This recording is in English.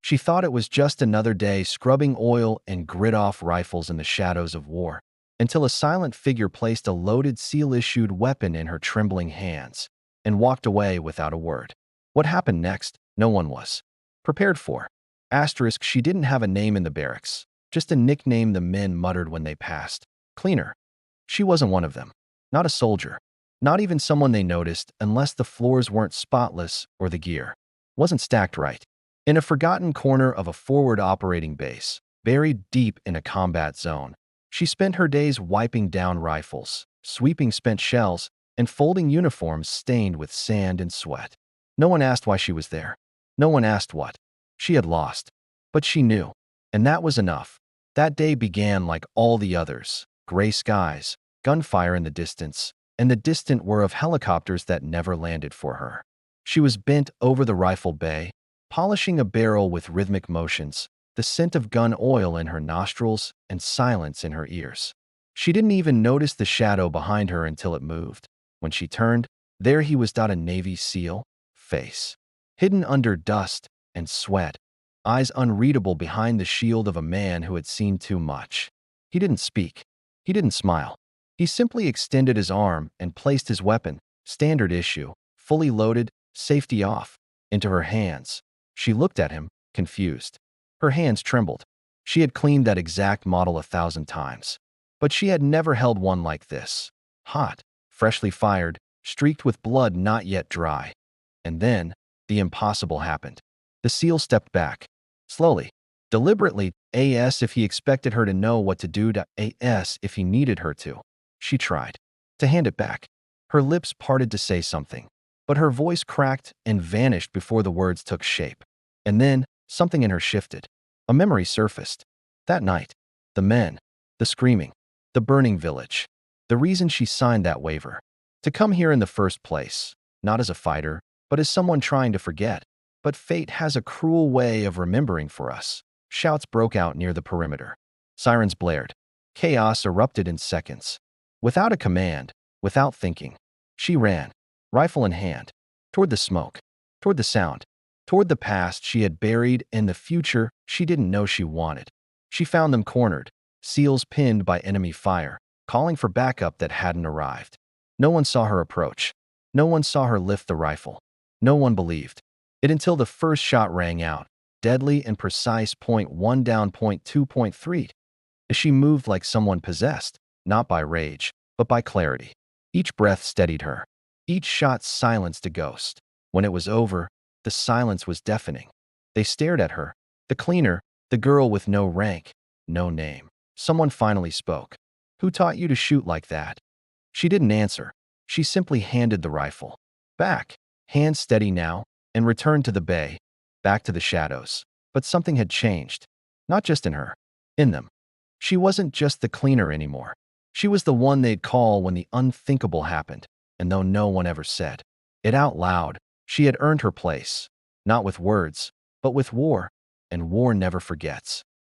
She thought it was just another day scrubbing oil and grit-off rifles in the shadows of war, until a silent figure placed a loaded seal-issued weapon in her trembling hands and walked away without a word. What happened next, no one was prepared for. Asterisk, she didn't have a name in the barracks, just a nickname the men muttered when they passed. Cleaner. She wasn't one of them. Not a soldier. Not even someone they noticed unless the floors weren't spotless or the gear wasn't stacked right. In a forgotten corner of a forward operating base, buried deep in a combat zone, she spent her days wiping down rifles, sweeping spent shells, and folding uniforms stained with sand and sweat. No one asked why she was there. No one asked what she had lost. But she knew. And that was enough. That day began like all the others. Gray skies, gunfire in the distance, and the distant whir of helicopters that never landed for her. She was bent over the rifle bay, polishing a barrel with rhythmic motions, the scent of gun oil in her nostrils and silence in her ears. She didn't even notice the shadow behind her until it moved. When she turned, there he was, a Navy SEAL, face hidden under dust and sweat, eyes unreadable behind the shield of a man who had seen too much. He didn't speak. He didn't smile. He simply extended his arm and placed his weapon, standard issue, fully loaded, safety off, into her hands. She looked at him, confused. Her hands trembled. She had cleaned that exact model 1,000 times. But she had never held one like this. Hot, freshly fired, streaked with blood not yet dry. And then, the impossible happened. The SEAL stepped back. Slowly, deliberately, as if he expected her to know what to do, as if he needed her to. She tried to hand it back. Her lips parted to say something, but her voice cracked and vanished before the words took shape. And then, something in her shifted. A memory surfaced. That night, the men, the screaming, the burning village. The reason she signed that waiver. To come here in the first place, not as a fighter, but as someone trying to forget. But fate has a cruel way of remembering for us. Shouts broke out near the perimeter. Sirens blared. Chaos erupted in seconds. Without a command, without thinking, she ran, rifle in hand, toward the smoke, toward the sound, toward the past she had buried and the future she didn't know she wanted. She found them cornered, SEALs pinned by enemy fire, calling for backup that hadn't arrived. No one saw her approach. No one saw her lift the rifle. No one believed it until the first shot rang out, deadly and precise, point 1 down, point 2, point 3. As she moved like someone possessed, not by rage, but by clarity. Each breath steadied her. Each shot silenced a ghost. When it was over, the silence was deafening. They stared at her. The cleaner, the girl with no rank, no name. Someone finally spoke. Who taught you to shoot like that? She didn't answer. She simply handed the rifle back, hands steady now, and returned to the bay, back to the shadows. But something had changed. Not just in her, in them. She wasn't just the cleaner anymore. She was the one they'd call when the unthinkable happened, and though no one ever said it out loud, she had earned her place, not with words, but with war, and war never forgets.